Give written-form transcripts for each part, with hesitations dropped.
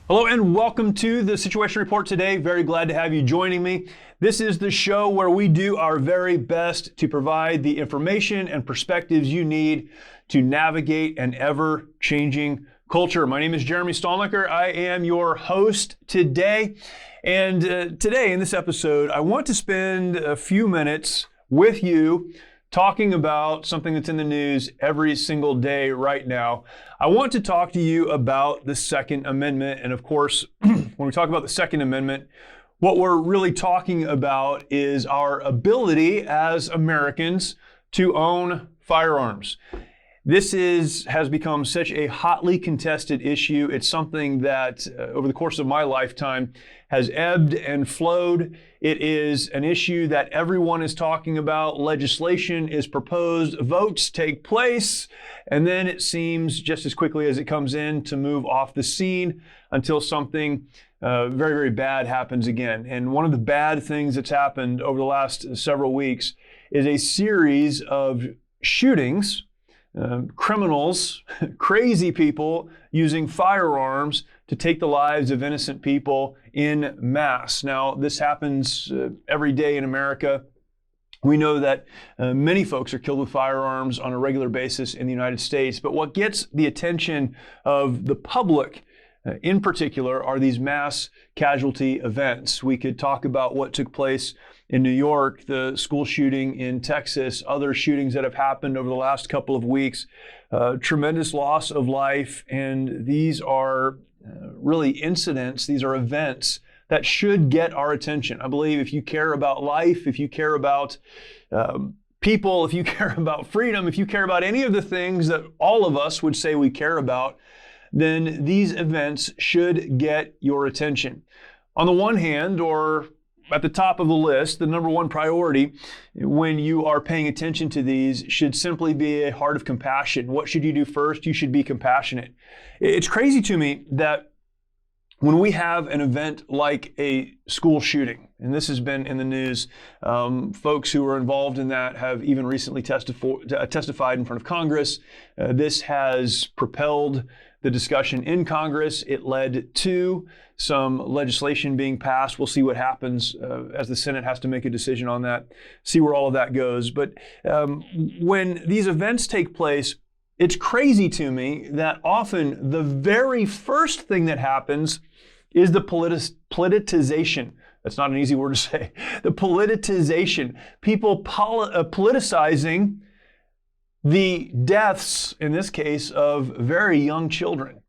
Hello and welcome to the Situation Report today. Very glad to have you joining me. This is the show where we do our very best to provide the information and perspectives you need to navigate an ever-changing culture. My name is Jeremy Stalnecker. I am your host today. And today in this episode, I want to spend a few minutes with you talking about something that's in the news every single day right now. I want to talk to you about the Second Amendment. And of course, when we talk about the Second Amendment, what we're really talking about is our ability as Americans to own firearms. This has become such a hotly contested issue. It's something that over the course of my lifetime has ebbed and flowed. It is an issue that everyone is talking about. Legislation is proposed, votes take place, and then it seems just as quickly as it comes in to move off the scene until something very, very bad happens again. And one of the bad things that's happened over the last several weeks is a series of shootings, criminals, crazy people using firearms to take the lives of innocent people in mass. Now, this happens every day in America. We know that many folks are killed with firearms on a regular basis in the United States, but what gets the attention of the public in particular are these mass casualty events. We could talk about what took place in New York, the school shooting in Texas, other shootings that have happened over the last couple of weeks, tremendous loss of life. And these are really incidents, these are events that should get our attention. I believe if you care about life, if you care about people, if you care about freedom, if you care about any of the things that all of us would say we care about, then these events should get your attention. On the one hand, or at the top of the list, the number one priority when you are paying attention to these should simply be a heart of compassion. What should you do first? You should be compassionate. It's crazy to me that when we have an event like a school shooting, and this has been in the news, folks who were involved in that have even recently testified in front of Congress. This has propelled the discussion in Congress. It led to some legislation being passed. We'll see what happens as the Senate has to make a decision on that, see where all of that goes. But when these events take place, it's crazy to me that often the very first thing that happens is the politicization. That's not an easy word to say. The politicization. People politicizing the deaths, in this case, of very young children.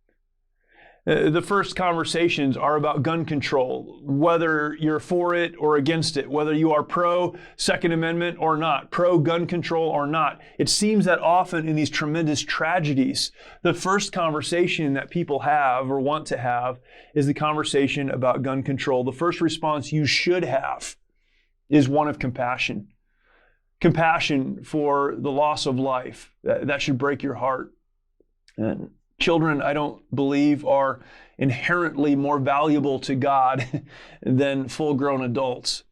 The first conversations are about gun control, whether you're for it or against it, whether you are pro-Second Amendment or not, pro-gun control or not. It seems that often in these tremendous tragedies, the first conversation that people have or want to have is the conversation about gun control. The first response you should have is one of compassion. Compassion for the loss of life. That should break your heart. And children, I don't believe, are inherently more valuable to God than full-grown adults.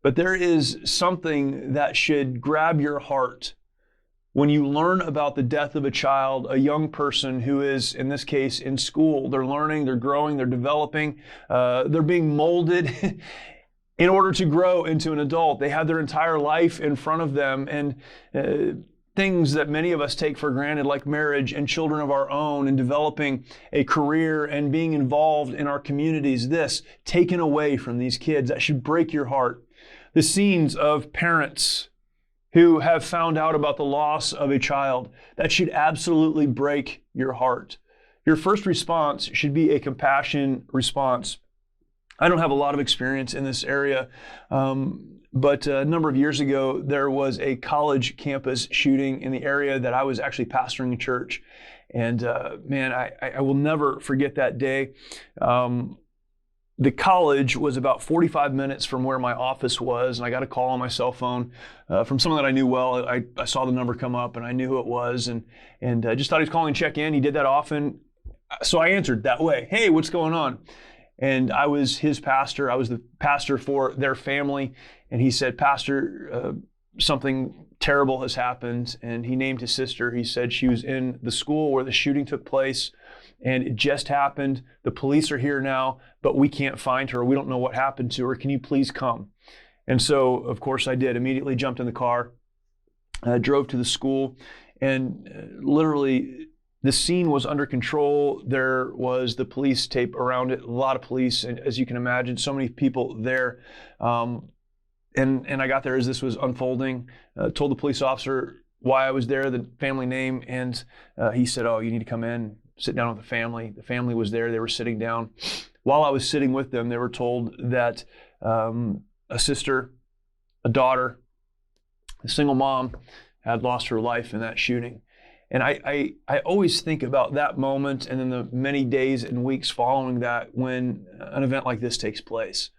But there is something that should grab your heart when you learn about the death of a child, a young person who is, in this case, in school. They're learning, they're growing, they're developing, they're being molded in order to grow into an adult. They have their entire life in front of them, and things that many of us take for granted, like marriage and children of our own and developing a career and being involved in our communities, this taken away from these kids. That should break your heart. The scenes of parents who have found out about the loss of a child, that should absolutely break your heart. Your first response should be a compassion response. I don't have a lot of experience in this area, but a number of years ago, there was a college campus shooting in the area that I was actually pastoring a church. And man, I will never forget that day. The college was about 45 minutes from where my office was, and I got a call on my cell phone from someone that I knew well. I saw the number come up, and I knew who it was, and I just thought he was calling to check in. He did that often, so I answered that way. Hey, what's going on? And I was his pastor. I was the pastor for their family. And he said, Pastor, something terrible has happened. And he named his sister. He said she was in the school where the shooting took place. and it just happened. The police are here now, but we can't find her. We don't know what happened to her. Can you please come?" And so, of course, I did. Immediately jumped in the car, drove to the school, and literally the scene was under control. There was the police tape around it, a lot of police, and as you can imagine, so many people there. And I got there as this was unfolding, told the police officer why I was there, the family name, and he said, "Oh, you need to come in, sit down with the family." The family was there. They were sitting down. While I was sitting with them, they were told that a sister, a daughter, a single mom had lost her life in that shooting. And I always think about that moment and then the many days and weeks following that when an event like this takes place.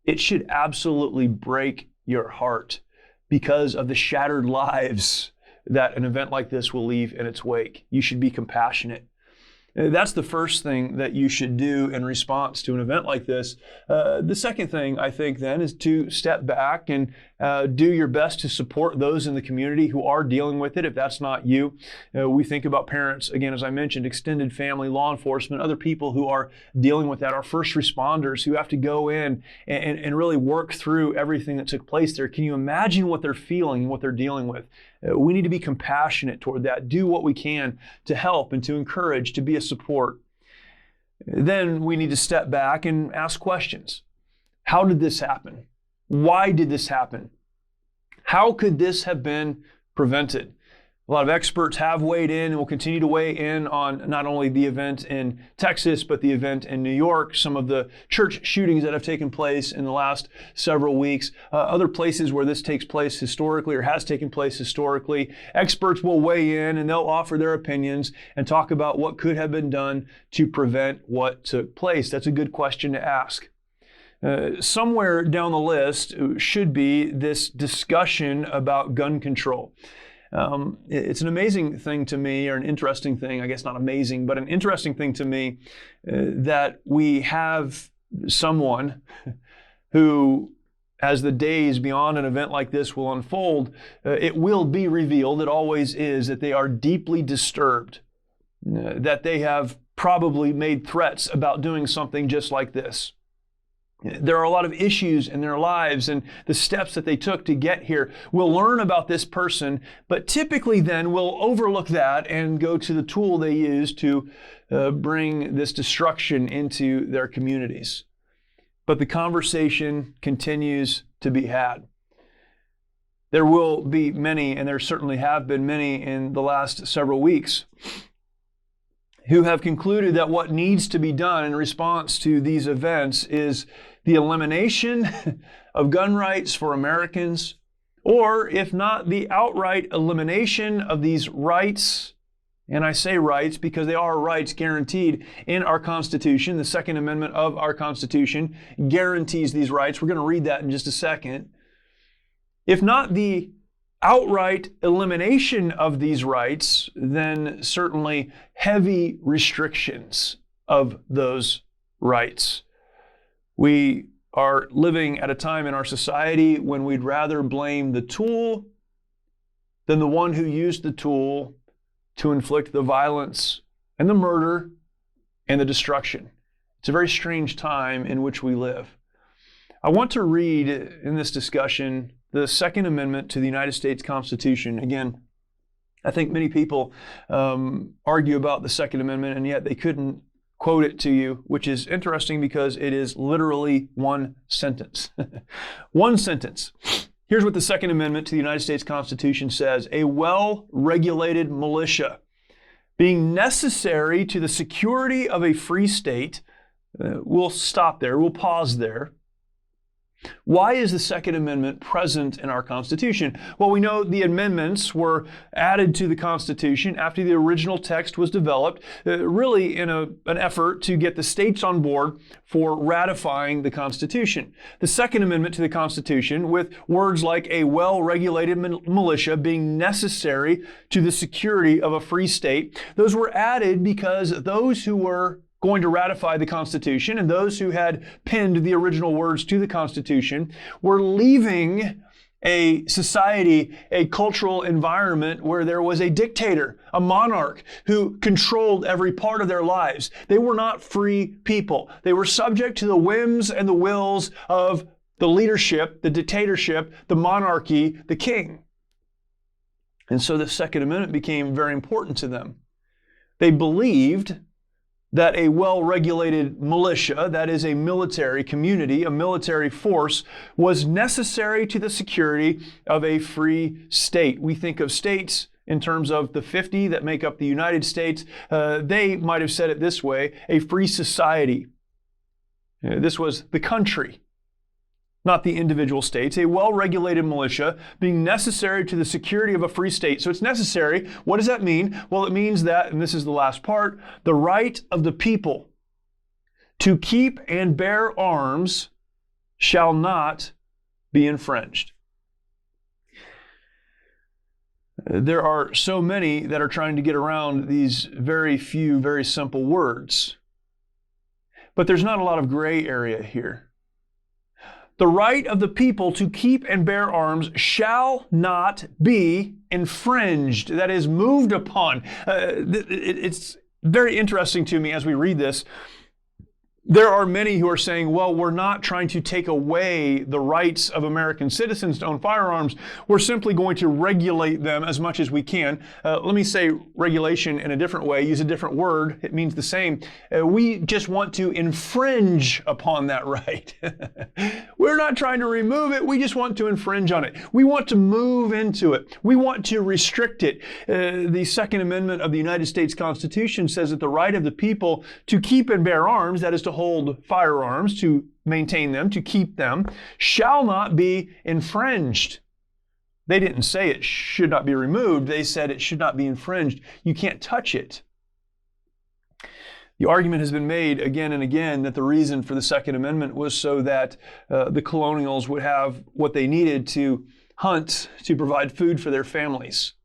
It should absolutely break your heart because of the shattered lives that an event like this will leave in its wake. You should be compassionate. That's the first thing that you should do in response to an event like this. The second thing, I think, then, is to step back and do your best to support those in the community who are dealing with it, if that's not you. We think about parents, again, as I mentioned, extended family, law enforcement, other people who are dealing with that, our first responders who have to go in and really work through everything that took place there. Can you imagine what they're feeling and what they're dealing with? We need to be compassionate toward that, do what we can to help and to encourage, to be a support. Then we need to step back and ask questions. How did this happen? Why did this happen? How could this have been prevented? A lot of experts have weighed in and will continue to weigh in on not only the event in Texas, but the event in New York, some of the church shootings that have taken place in the last several weeks, other places where this takes place historically or has taken place historically. Experts will weigh in and they'll offer their opinions and talk about what could have been done to prevent what took place. That's a good question to ask. Somewhere down the list should be this discussion about gun control. It's an amazing thing to me, or an interesting thing, I guess not amazing, but an interesting thing to me that we have someone who, as the days beyond an event like this will unfold, it will be revealed, it always is, that they are deeply disturbed, that they have probably made threats about doing something just like this. There are a lot of issues in their lives and the steps that they took to get here. We'll learn about this person, but typically then we'll overlook that and go to the tool they use to bring this destruction into their communities. But the conversation continues to be had. There will be many, and there certainly have been many in the last several weeks, who have concluded that what needs to be done in response to these events is the elimination of gun rights for Americans, or if not, the outright elimination of these rights. And I say rights because they are rights guaranteed in our Constitution. The Second Amendment of our Constitution guarantees these rights. We're going to read that in just a second. If not the outright elimination of these rights, then certainly heavy restrictions of those rights. We are living at a time in our society when we'd rather blame the tool than the one who used the tool to inflict the violence and the murder and the destruction. It's a very strange time in which we live. I want to read in this discussion the Second Amendment to the United States Constitution. Again, I think many people argue about the Second Amendment, and yet they couldn't quote it to you, which is interesting because it is literally one sentence. One sentence. Here's what the Second Amendment to the United States Constitution says: "A well-regulated militia, being necessary to the security of a free state," we'll stop there, we'll pause there. Why is the Second Amendment present in our Constitution? Well, we know the amendments were added to the Constitution after the original text was developed, really in an effort to get the states on board for ratifying the Constitution. The Second Amendment to the Constitution, with words like "a well-regulated militia being necessary to the security of a free state," those were added because those who were going to ratify the Constitution and those who had penned the original words to the Constitution were leaving a society, a cultural environment where there was a dictator, a monarch who controlled every part of their lives. They were not free people. They were subject to the whims and the wills of the leadership, the dictatorship, the monarchy, the king. And so the Second Amendment became very important to them. They believed that a well-regulated militia, that is a military community, a military force, was necessary to the security of a free state. We think of states in terms of the 50 that make up the United States. They might have said it this way, a free society. This was the country, not the individual states. A well-regulated militia being necessary to the security of a free state. So it's necessary. What does that mean? Well, it means that, and this is the last part, the right of the people to keep and bear arms shall not be infringed. There are so many that are trying to get around these very few, very simple words. But there's not a lot of gray area here. The right of the people to keep and bear arms shall not be infringed, that is, moved upon. It's very interesting to me as we read this. There are many who are saying, well, we're not trying to take away the rights of American citizens to own firearms. We're simply going to regulate them as much as we can. Let me say regulation in a different way, use a different word. It means the same. We just want to infringe upon that right. We're not trying to remove it. We just want to infringe on it. We want to move into it. We want to restrict it. The Second Amendment of the United States Constitution says that the right of the people to keep and bear arms, that is to hold firearms, to maintain them, to keep them, shall not be infringed. They didn't say it should not be removed. They said it should not be infringed. You can't touch it. The argument has been made again and again that the reason for the Second Amendment was so that the colonials would have what they needed to hunt, to provide food for their families.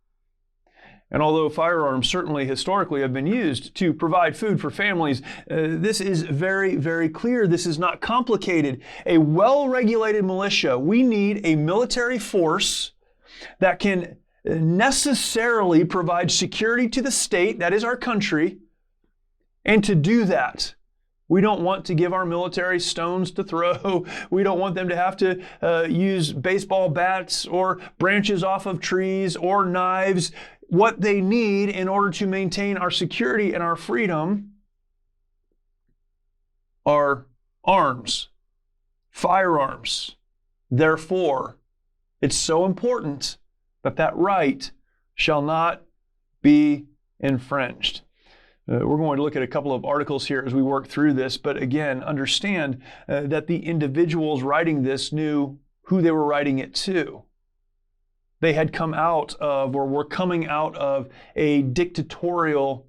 And although firearms certainly historically have been used to provide food for families, this is very, very clear. This is not complicated. A well-regulated militia, we need a military force that can necessarily provide security to the state, that is our country. And to do that, we don't want to give our military stones to throw. We don't want them to have to use baseball bats or branches off of trees or knives. What they need in order to maintain our security and our freedom are arms, firearms. Therefore, it's so important that that right shall not be infringed. We're going to look at a couple of articles here as we work through this, but again, understand that the individuals writing this knew who they were writing it to. They had come out of, or were coming out of, a dictatorial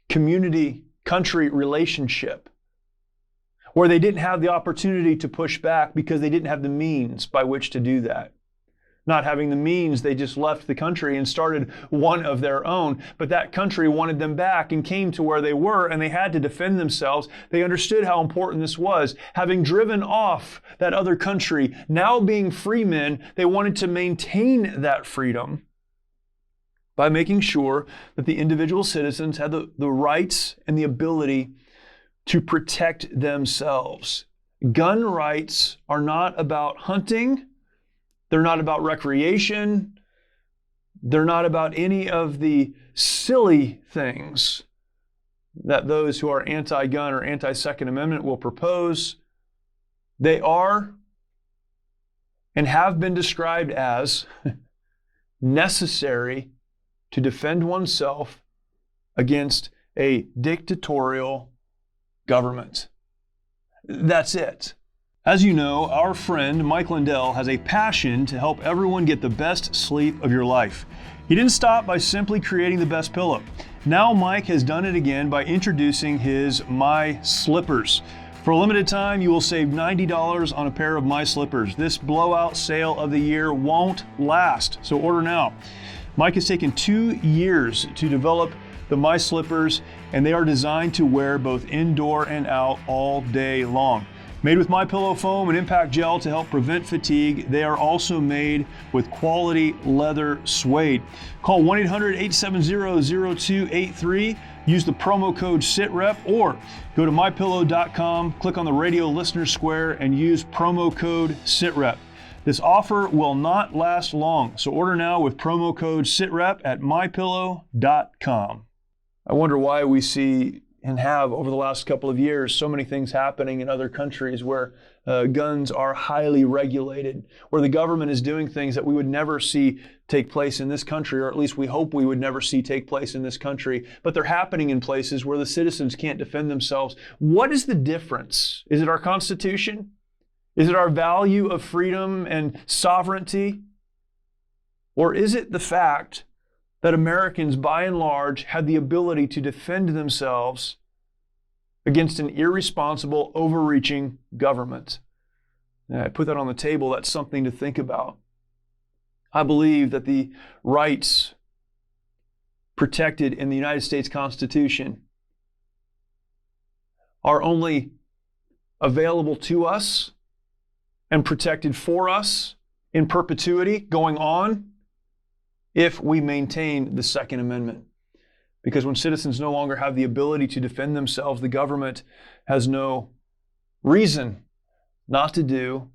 community-country relationship where they didn't have the opportunity to push back because they didn't have the means by which to do that. Not having the means, they just left the country and started one of their own. But that country wanted them back and came to where they were, and they had to defend themselves. They understood how important this was. Having driven off that other country, now being free men, they wanted to maintain that freedom by making sure that the individual citizens had the rights and the ability to protect themselves. Gun rights are not about hunting. They're not about recreation. They're not about any of the silly things that those who are anti-gun or anti-Second Amendment will propose. They are and have been described as necessary to defend oneself against a dictatorial government. That's it. As you know, our friend Mike Lindell has a passion to help everyone get the best sleep of your life. He didn't stop by simply creating the best pillow. Now Mike has done it again by introducing his My Slippers. For a limited time, you will save $90 on a pair of My Slippers. This blowout sale of the year won't last, so order now. Mike has taken 2 years to develop the My Slippers, and they are designed to wear both indoor and out all day long. Made with MyPillow foam and impact gel to help prevent fatigue, they are also made with quality leather suede. Call 1-800-870-0283. Use the promo code SITREP or go to mypillow.com, click on the radio listener square and use promo code SITREP. This offer will not last long, so order now with promo code SITREP at mypillow.com. I wonder why we see and have over the last couple of years so many things happening in other countries where guns are highly regulated, where the government is doing things that we would never see take place in this country, or at least we hope we would never see take place in this country, but they're happening in places where the citizens can't defend themselves. What is the difference? Is it our Constitution? Is it our value of freedom and sovereignty? Or is it the fact that Americans, by and large, had the ability to defend themselves against an irresponsible, overreaching government? And I put that on the table. That's something to think about. I believe that the rights protected in the United States Constitution are only available to us and protected for us in perpetuity, going on, if we maintain the Second Amendment. Because when citizens no longer have the ability to defend themselves, the government has no reason not to do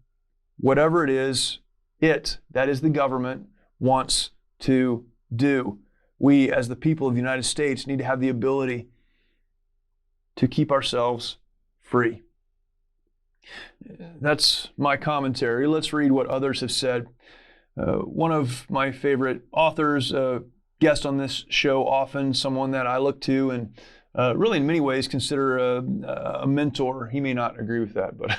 whatever it is that is the government, wants to do. We, as the people of the United States, need to have the ability to keep ourselves free. That's my commentary. Let's read what others have said. One of my favorite authors, guest on this show often, someone that I look to and really in many ways consider a mentor. He may not agree with that, but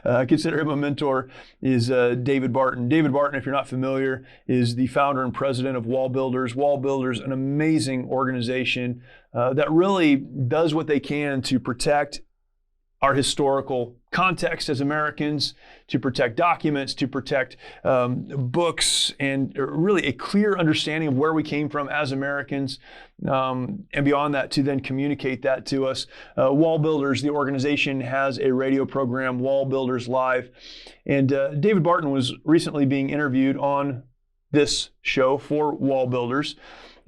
I consider him a mentor, is David Barton. David Barton, if you're not familiar, is the founder and president of Wall Builders. Wall Builders, an amazing organization that really does what they can to protect our historical context as Americans, to protect documents, to protect books, and really a clear understanding of where we came from as Americans, and beyond that, to then communicate that to us. Wall Builders, the organization, has a radio program, Wall Builders Live, and David Barton was recently being interviewed on this show for Wall Builders,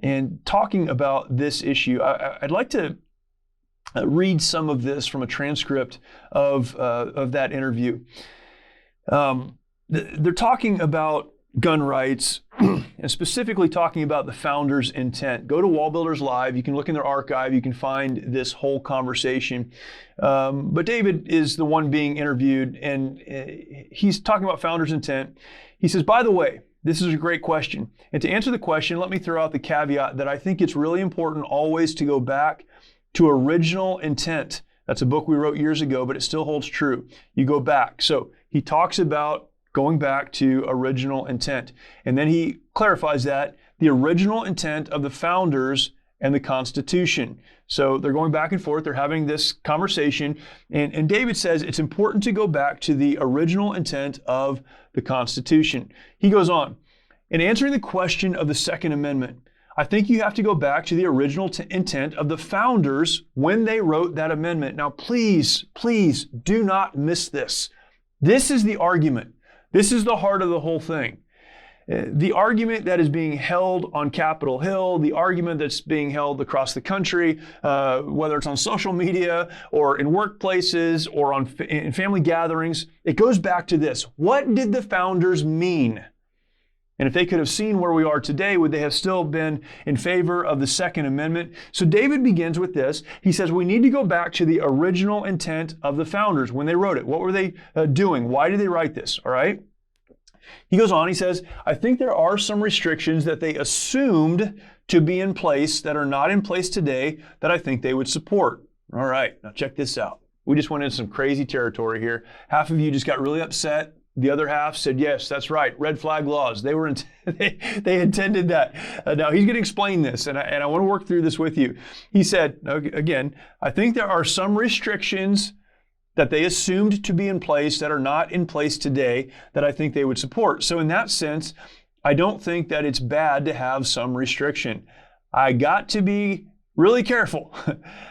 and talking about this issue. I'd like to read some of this from a transcript of that interview. They're talking about gun rights and specifically talking about the founders' intent. Go to Wall Builders Live. You can look in their archive. You can find this whole conversation. But David is the one being interviewed, and he's talking about founders' intent. He says, by the way, this is a great question. And to answer the question, let me throw out the caveat that I think it's really important always to go back to original intent. That's a book we wrote years ago, but it still holds true. You go back. So he talks about going back to original intent. And then he clarifies that the original intent of the founders and the Constitution. So they're going back and forth. They're having this conversation. And David says it's important to go back to the original intent of the Constitution. He goes on, in answering the question of the Second Amendment, I think you have to go back to the original intent of the founders when they wrote that amendment. Now, please, please do not miss this. This is the argument. This is the heart of the whole thing. The argument that is being held on Capitol Hill, the argument that's being held across the country, whether it's on social media or in workplaces or in family gatherings, it goes back to this. What did the founders mean? And if they could have seen where we are today, would they have still been in favor of the Second Amendment? So David begins with this. He says, we need to go back to the original intent of the founders when they wrote it. What were they doing? Why did they write this? All right. He goes on, he says, I think there are some restrictions that they assumed to be in place that are not in place today that I think they would support. All right, now check this out. We just went into some crazy territory here. Half of you just got really upset. The other half said, yes, that's right, red flag laws. They intended that. Now, he's going to explain this, and I want to work through this with you. He said, again, I think there are some restrictions that they assumed to be in place that are not in place today that I think they would support. So in that sense, I don't think that it's bad to have some restriction. I got to be really careful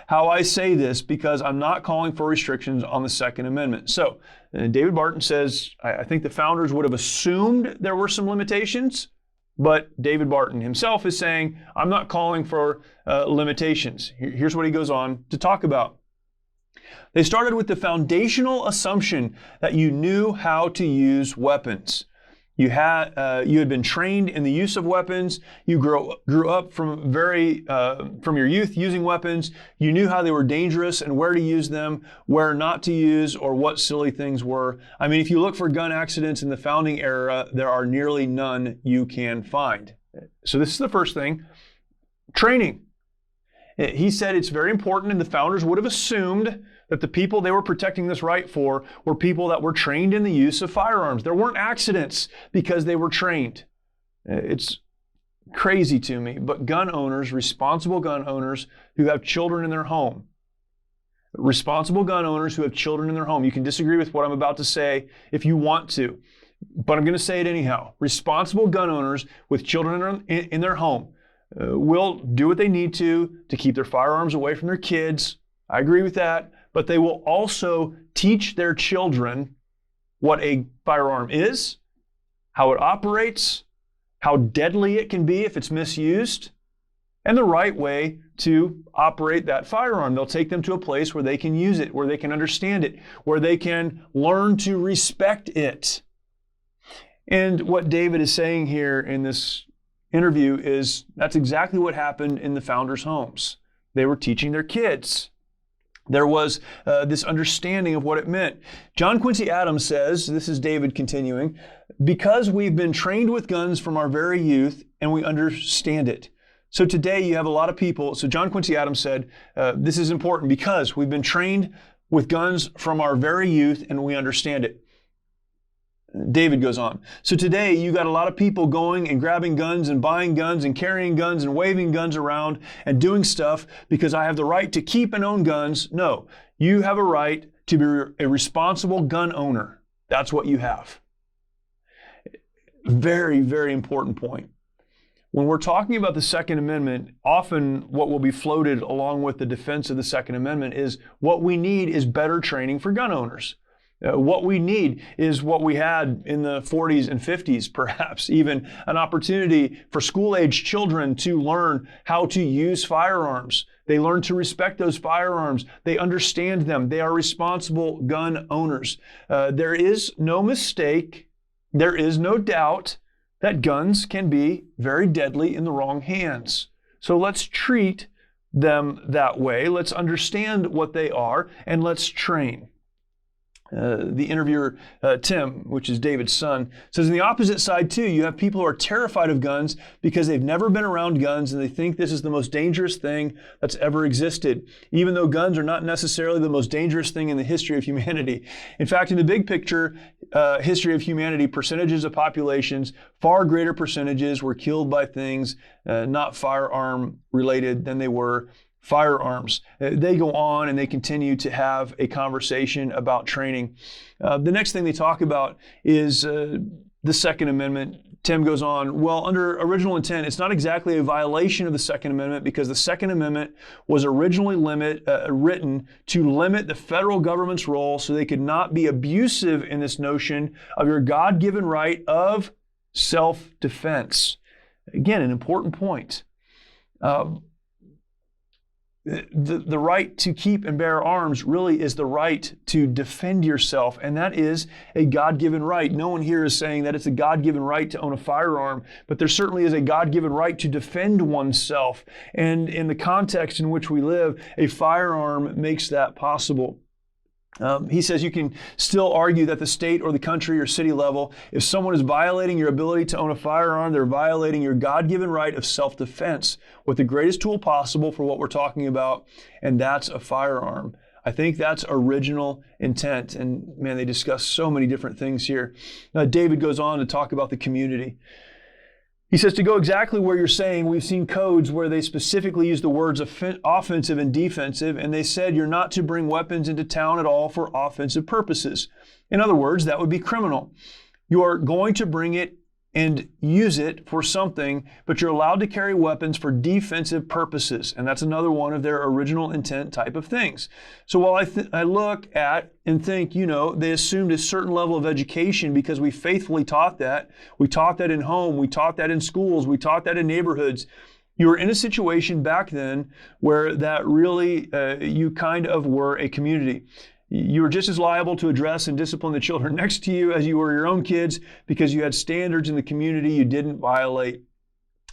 how I say this because I'm not calling for restrictions on the Second Amendment. So David Barton says, I think the founders would have assumed there were some limitations, but David Barton himself is saying, I'm not calling for limitations. Here's what he goes on to talk about. They started with the foundational assumption that you knew how to use weapons. You had been trained in the use of weapons. You grew up from your youth using weapons. You knew how they were dangerous and where to use them, where not to use, or what silly things were. I mean, if you look for gun accidents in the founding era, there are nearly none you can find. So this is the first thing. Training. He said it's very important, and the founders would have assumed that the people they were protecting this right for were people that were trained in the use of firearms. There weren't accidents because they were trained. It's crazy to me, but gun owners, responsible gun owners who have children in their home, you can disagree with what I'm about to say if you want to, but I'm going to say it anyhow. Responsible gun owners with children in their home will do what they need to keep their firearms away from their kids. I agree with that. But they will also teach their children what a firearm is, how it operates, how deadly it can be if it's misused, and the right way to operate that firearm. They'll take them to a place where they can use it, where they can understand it, where they can learn to respect it. And what David is saying here in this interview is that's exactly what happened in the founders' homes. They were teaching their kids. There was this understanding of what it meant. John Quincy Adams says, this is David continuing, because we've been trained with guns from our very youth and we understand it. So today you have a lot of people, so John Quincy Adams said, this is important because we've been trained with guns from our very youth and we understand it. David goes on. So today you got a lot of people going and grabbing guns and buying guns and carrying guns and waving guns around and doing stuff because I have the right to keep and own guns. No, you have a right to be a responsible gun owner. That's what you have. Very, very important point. When we're talking about the Second Amendment, often what will be floated along with the defense of the Second Amendment is what we need is better training for gun owners. What we need is what we had in the 40s and 50s, perhaps even an opportunity for school-age children to learn how to use firearms. They learn to respect those firearms. They understand them. They are responsible gun owners. There is no mistake. There is no doubt that guns can be very deadly in the wrong hands. So let's treat them that way. Let's understand what they are, and let's train. The interviewer, Tim, which is David's son, says on the opposite side too, you have people who are terrified of guns because they've never been around guns and they think this is the most dangerous thing that's ever existed, even though guns are not necessarily the most dangerous thing in the history of humanity. In fact, in the big picture, history of humanity, percentages of populations, far greater percentages were killed by things not firearm related than they were firearms. They go on and they continue to have a conversation about training. The next thing they talk about is the Second Amendment. Tim goes on, well, under original intent, it's not exactly a violation of the Second Amendment because the Second Amendment was originally written to limit the federal government's role so they could not be abusive in this notion of your God-given right of self-defense. Again, an important point. The right to keep and bear arms really is the right to defend yourself, and that is a God-given right. No one here is saying that it's a God-given right to own a firearm, but there certainly is a God-given right to defend oneself. And in the context in which we live, a firearm makes that possible. He says you can still argue that the state or the country or city level, if someone is violating your ability to own a firearm, they're violating your God-given right of self-defense with the greatest tool possible for what we're talking about, and that's a firearm. I think that's original intent, and man, they discuss so many different things here. David goes on to talk about the community. He says, to go exactly where you're saying, we've seen codes where they specifically use the words offensive and defensive, and they said you're not to bring weapons into town at all for offensive purposes. In other words, that would be criminal. You are going to bring it and use it for something, but you're allowed to carry weapons for defensive purposes. And that's another one of their original intent type of things. So while I look at and think, they assumed a certain level of education because we faithfully taught that. We taught that in home. We taught that in schools. We taught that in neighborhoods. You were in a situation back then where that really, you kind of were a community. You were just as liable to address and discipline the children next to you as you were your own kids because you had standards in the community you didn't violate.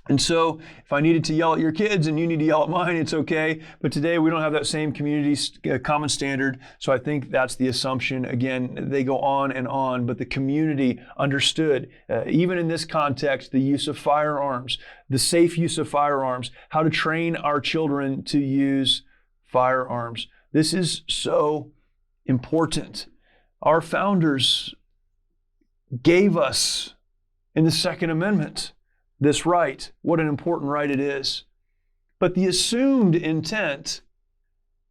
And so if I needed to yell at your kids and you need to yell at mine, it's okay. But today we don't have that same community common standard. So I think that's the assumption. Again, they go on, but the community understood, even in this context, the use of firearms, the safe use of firearms, how to train our children to use firearms. This is so important. Our founders gave us in the Second Amendment this right. What an important right it is. But the assumed intent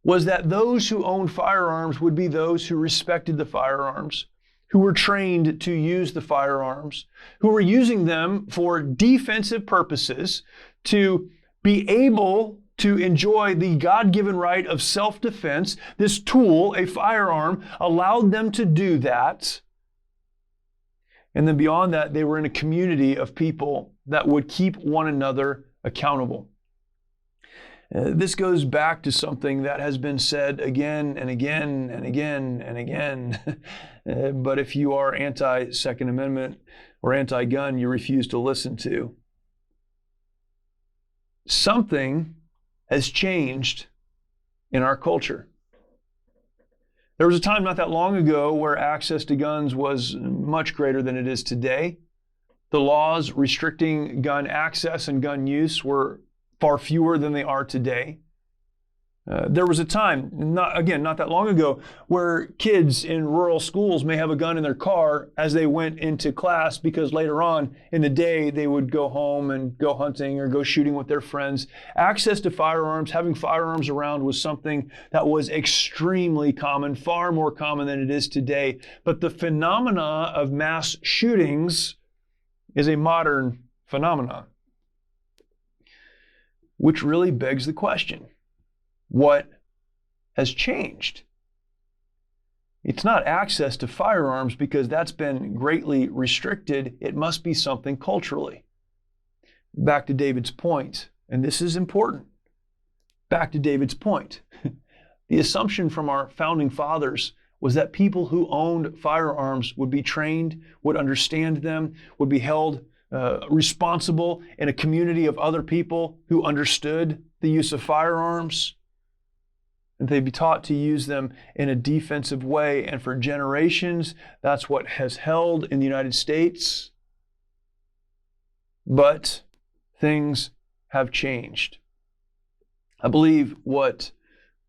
was that those who owned firearms would be those who respected the firearms, who were trained to use the firearms, who were using them for defensive purposes, to be able to enjoy the God-given right of self-defense. This tool, a firearm, allowed them to do that. And then beyond that, they were in a community of people that would keep one another accountable. This goes back to something that has been said again and again and again and again. But if you are anti-Second Amendment or anti-gun, you refuse to listen to. Something has changed in our culture. There was a time not that long ago where access to guns was much greater than it is today. The laws restricting gun access and gun use were far fewer than they are today. There was a time, not that long ago, where kids in rural schools may have a gun in their car as they went into class because later on in the day they would go home and go hunting or go shooting with their friends. Access to firearms, having firearms around was something that was extremely common, far more common than it is today. But the phenomena of mass shootings is a modern phenomenon, which really begs the question. What has changed? It's not access to firearms because that's been greatly restricted. It must be something culturally. Back to David's point, and this is important. Back to David's point. The assumption from our founding fathers was that people who owned firearms would be trained, would understand them, would be held responsible in a community of other people who understood the use of firearms. And they'd be taught to use them in a defensive way. And for generations, that's what has held in the United States. But things have changed. I believe what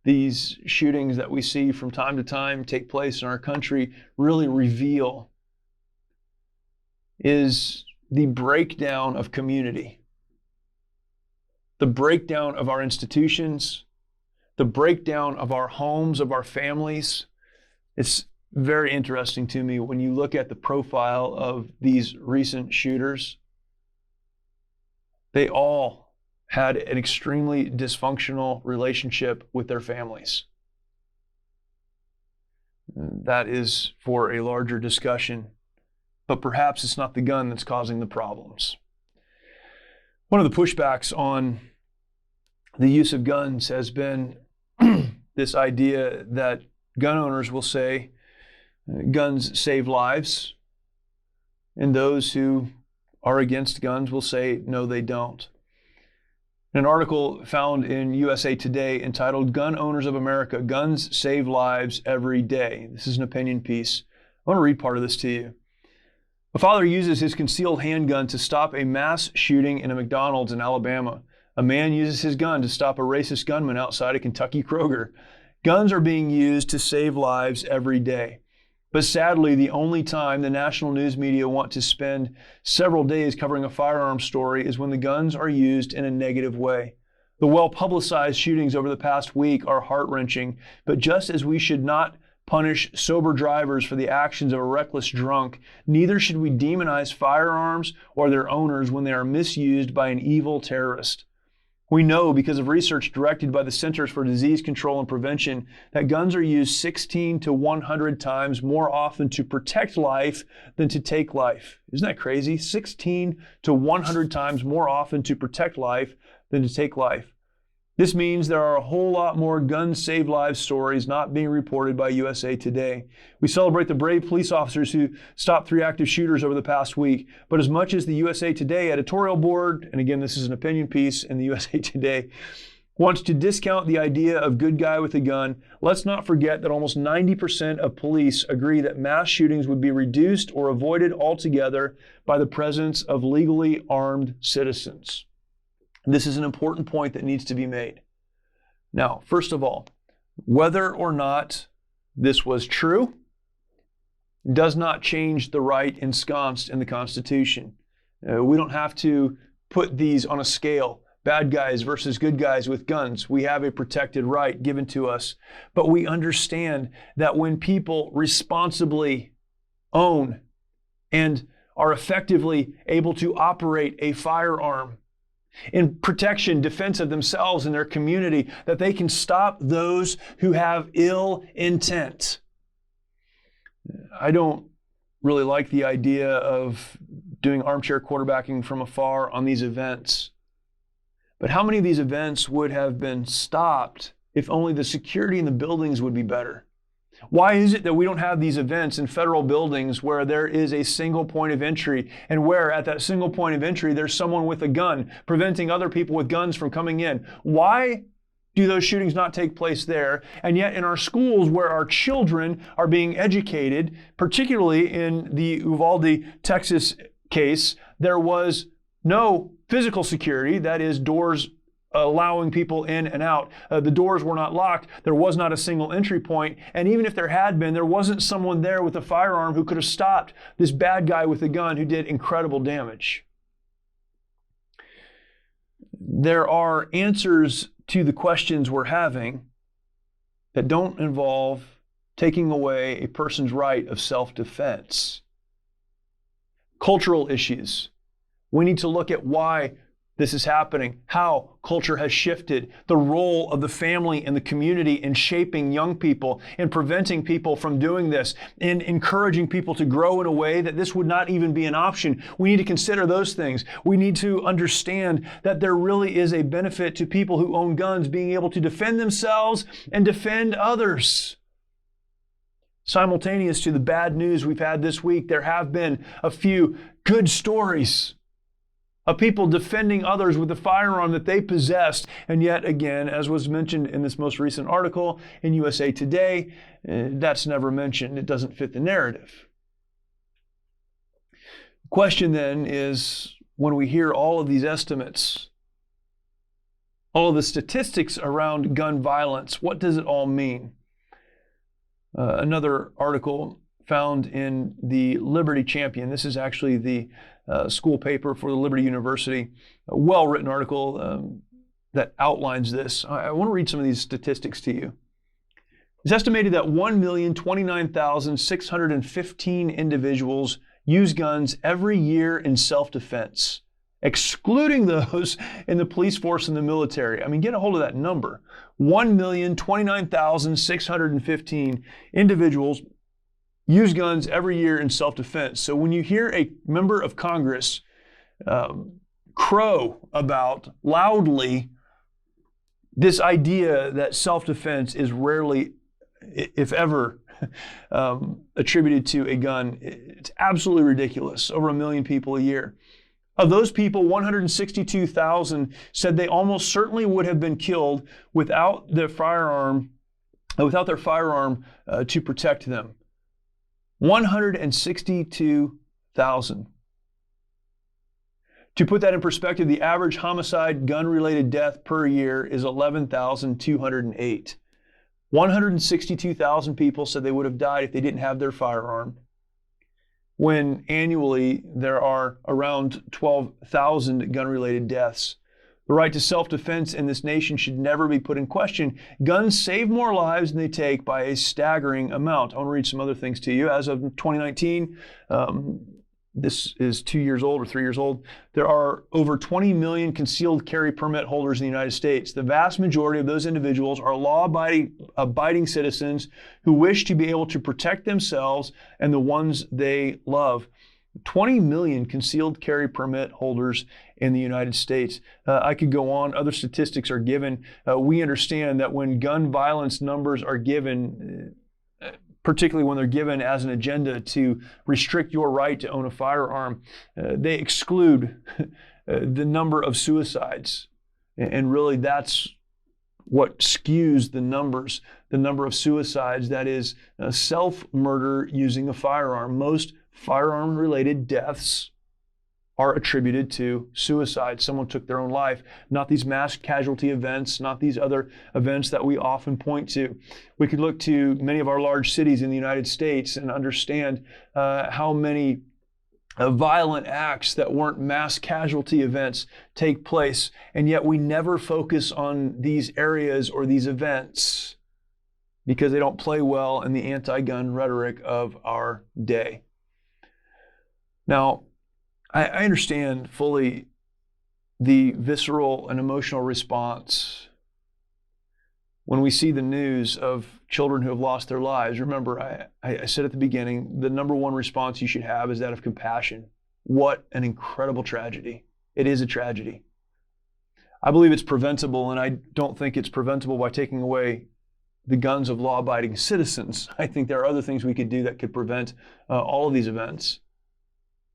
these shootings that we see from time to time take place in our country really reveal is the breakdown of community, the breakdown of our institutions, the breakdown of our homes, of our families. It's very interesting to me when you look at the profile of these recent shooters. They all had an extremely dysfunctional relationship with their families. That is for a larger discussion, but perhaps it's not the gun that's causing the problems. One of the pushbacks on the use of guns has been this idea that gun owners will say guns save lives, and those who are against guns will say no, they don't. An article found in USA Today entitled "Gun Owners of America, Guns Save Lives Every Day." This is an opinion piece. I want to read part of this to you. A father uses his concealed handgun to stop a mass shooting in a McDonald's in Alabama. A man uses his gun to stop a racist gunman outside a Kentucky Kroger. Guns are being used to save lives every day. But sadly, the only time the national news media want to spend several days covering a firearms story is when the guns are used in a negative way. The well-publicized shootings over the past week are heart-wrenching, but just as we should not punish sober drivers for the actions of a reckless drunk, neither should we demonize firearms or their owners when they are misused by an evil terrorist. We know because of research directed by the Centers for Disease Control and Prevention that guns are used 16 to 100 times more often to protect life than to take life. Isn't that crazy? 16 to 100 times more often to protect life than to take life. This means there are a whole lot more gun save lives stories not being reported by USA Today. We celebrate the brave police officers who stopped 3 active shooters over the past week, but as much as the USA Today editorial board, and again this is an opinion piece in the USA Today, wants to discount the idea of good guy with a gun, let's not forget that almost 90% of police agree that mass shootings would be reduced or avoided altogether by the presence of legally armed citizens. This is an important point that needs to be made. Now, first of all, whether or not this was true does not change the right ensconced in the Constitution. We don't have to put these on a scale, bad guys versus good guys with guns. We have a protected right given to us. But we understand that when people responsibly own and are effectively able to operate a firearm, in protection, defense of themselves and their community, that they can stop those who have ill intent. I don't really like the idea of doing armchair quarterbacking from afar on these events. But how many of these events would have been stopped if only the security in the buildings would be better? Why is it that we don't have these events in federal buildings where there is a single point of entry and where at that single point of entry there's someone with a gun preventing other people with guns from coming in? Why do those shootings not take place there? And yet in our schools where our children are being educated, particularly in the Uvalde, Texas case, there was no physical security, that is doors allowing people in and out. The doors were not locked. There was not a single entry point. And even if there had been, there wasn't someone there with a firearm who could have stopped this bad guy with a gun who did incredible damage. There are answers to the questions we're having that don't involve taking away a person's right of self-defense. Cultural issues. We need to look at why this is happening, how culture has shifted, the role of the family and the community in shaping young people, in preventing people from doing this, in encouraging people to grow in a way that this would not even be an option. We need to consider those things. We need to understand that there really is a benefit to people who own guns being able to defend themselves and defend others. Simultaneous to the bad news we've had this week, there have been a few good stories of people defending others with the firearm that they possessed. And yet again, as was mentioned in this most recent article in USA Today, that's never mentioned. It doesn't fit the narrative. The question then is, when we hear all of these estimates, all of the statistics around gun violence, what does it all mean? Another article found in the Liberty Champion. This is actually the school paper for the Liberty University. A well-written article that outlines this. I want to read some of these statistics to you. It's estimated that 1,029,615 individuals use guns every year in self-defense, excluding those in the police force and the military. I mean, get a hold of that number. 1,029,615 individuals use guns every year in self-defense. So when you hear a member of Congress crow about loudly this idea that self-defense is rarely, if ever, attributed to a gun, it's absolutely ridiculous. Over 1 million people a year. Of those people, 162,000 said they almost certainly would have been killed without their firearm to protect them. 162,000. To put that in perspective, the average homicide gun-related death per year is 11,208. 162,000 people said they would have died if they didn't have their firearm, when annually there are around 12,000 gun-related deaths. The right to self-defense in this nation should never be put in question. Guns save more lives than they take by a staggering amount. I want to read some other things to you. As of 2019, this is 2 years old or 3 years old, there are over 20 million concealed carry permit holders in the United States. The vast majority of those individuals are law-abiding citizens who wish to be able to protect themselves and the ones they love. 20 million concealed carry permit holders in the United States. I could go on. Other statistics are given. We understand that when gun violence numbers are given, particularly when they're given as an agenda to restrict your right to own a firearm, they exclude the number of suicides. And really that's what skews the numbers, the number of suicides, that is self-murder using a firearm. Most firearm-related deaths are attributed to suicide. Someone took their own life, not these mass casualty events, not these other events that we often point to. We could look to many of our large cities in the United States and understand how many violent acts that weren't mass casualty events take place, and yet we never focus on these areas or these events because they don't play well in the anti-gun rhetoric of our day. Now, I understand fully the visceral and emotional response when we see the news of children who have lost their lives. Remember, I said at the beginning, the number one response you should have is that of compassion. What an incredible tragedy. It is a tragedy. I believe it's preventable, and I don't think it's preventable by taking away the guns of law-abiding citizens. I think there are other things we could do that could prevent all of these events.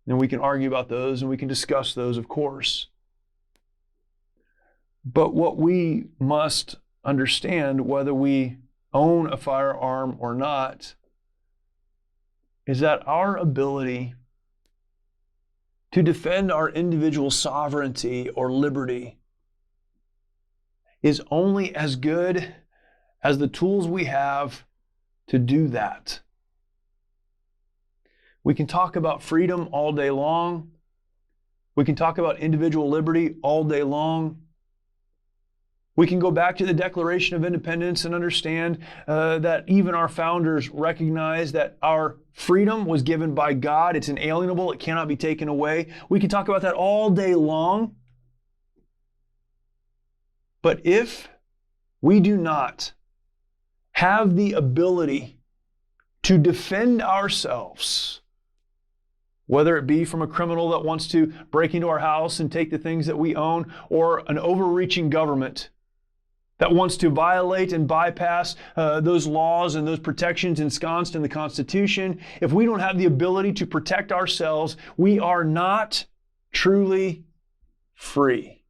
And we can argue about those and we can discuss those, of course. But what we must understand, whether we own a firearm or not, is that our ability to defend our individual sovereignty or liberty is only as good as the tools we have to do that. We can talk about freedom all day long. We can talk about individual liberty all day long. We can go back to the Declaration of Independence and understand that even our founders recognized that our freedom was given by God. It's inalienable. It cannot be taken away. We can talk about that all day long. But if we do not have the ability to defend ourselves, whether it be from a criminal that wants to break into our house and take the things that we own, or an overreaching government that wants to violate and bypass those laws and those protections ensconced in the Constitution, if we don't have the ability to protect ourselves, we are not truly free.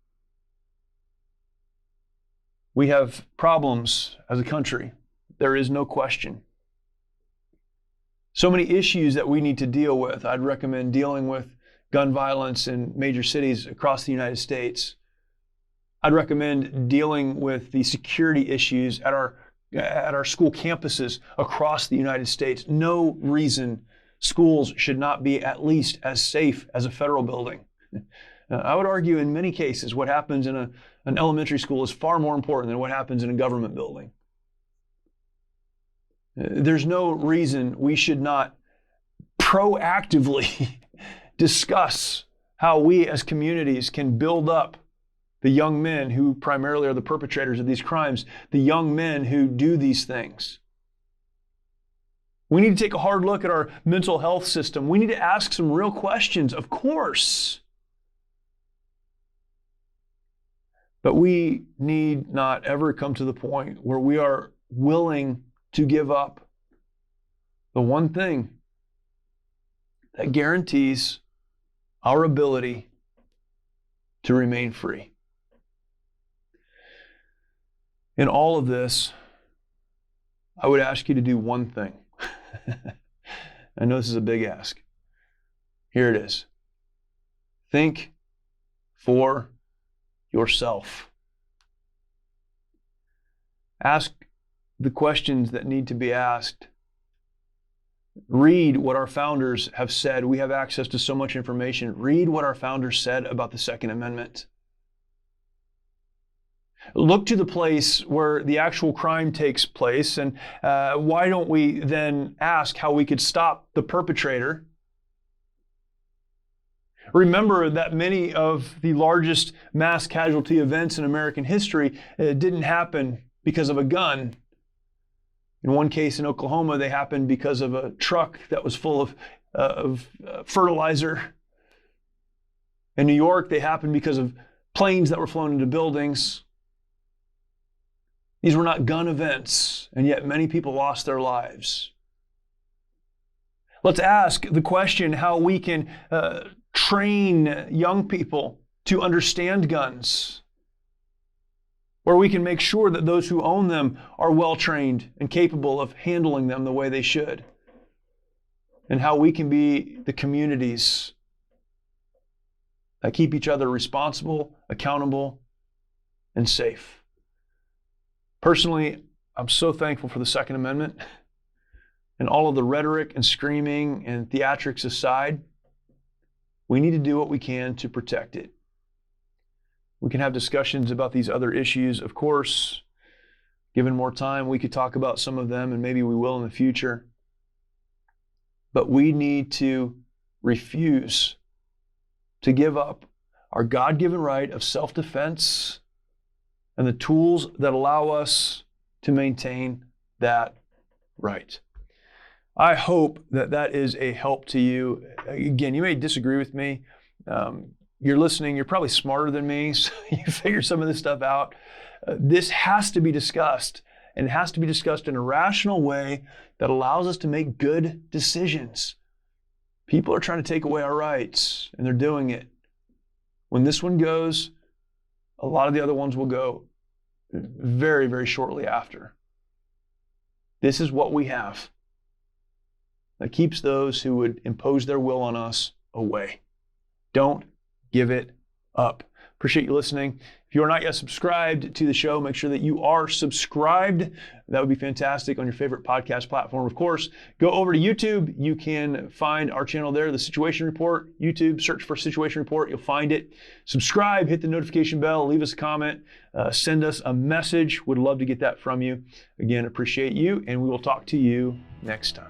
We have problems as a country. There is no question. So many issues that we need to deal with. I'd recommend dealing with gun violence in major cities across the United States. I'd recommend dealing with the security issues at our school campuses across the United States. No reason schools should not be at least as safe as a federal building. I would argue in many cases what happens in an elementary school is far more important than what happens in a government building. There's no reason we should not proactively discuss how we as communities can build up the young men who primarily are the perpetrators of these crimes, the young men who do these things. We need to take a hard look at our mental health system. We need to ask some real questions, of course. But we need not ever come to the point where we are willing to give up the one thing that guarantees our ability to remain free. In all of this, I would ask you to do one thing. I know this is a big ask. Here it is. Think for yourself. Ask the questions that need to be asked. Read what our founders have said. We have access to so much information. Read what our founders said about the Second Amendment. Look to the place where the actual crime takes place, and why don't we then ask how we could stop the perpetrator? Remember that many of the largest mass casualty events in American history didn't happen because of a gun. In one case in Oklahoma, they happened because of a truck that was full of fertilizer. In New York, they happened because of planes that were flown into buildings. These were not gun events, and yet many people lost their lives. Let's ask the question how we can train young people to understand guns, where we can make sure that those who own them are well trained and capable of handling them the way they should, and how we can be the communities that keep each other responsible, accountable, and safe. Personally, I'm so thankful for the Second Amendment, and all of the rhetoric and screaming and theatrics aside, we need to do what we can to protect it. We can have discussions about these other issues. Of course, given more time, we could talk about some of them, and maybe we will in the future. But we need to refuse to give up our God-given right of self-defense and the tools that allow us to maintain that right. I hope that that is a help to you. Again, you may disagree with me. You're listening, you're probably smarter than me, so you figure some of this stuff out. This has to be discussed, and it has to be discussed in a rational way that allows us to make good decisions. People are trying to take away our rights, and they're doing it. When this one goes, a lot of the other ones will go very, very shortly after. This is what we have that keeps those who would impose their will on us away. Don't give it up. Appreciate you listening. If you are not yet subscribed to the show, make sure that you are subscribed. That would be fantastic on your favorite podcast platform. Of course, go over to YouTube. You can find our channel there, The Situation Report. YouTube, search for Situation Report. You'll find it. Subscribe, hit the notification bell, leave us a comment, send us a message. Would love to get that from you. Again, appreciate you, and we will talk to you next time.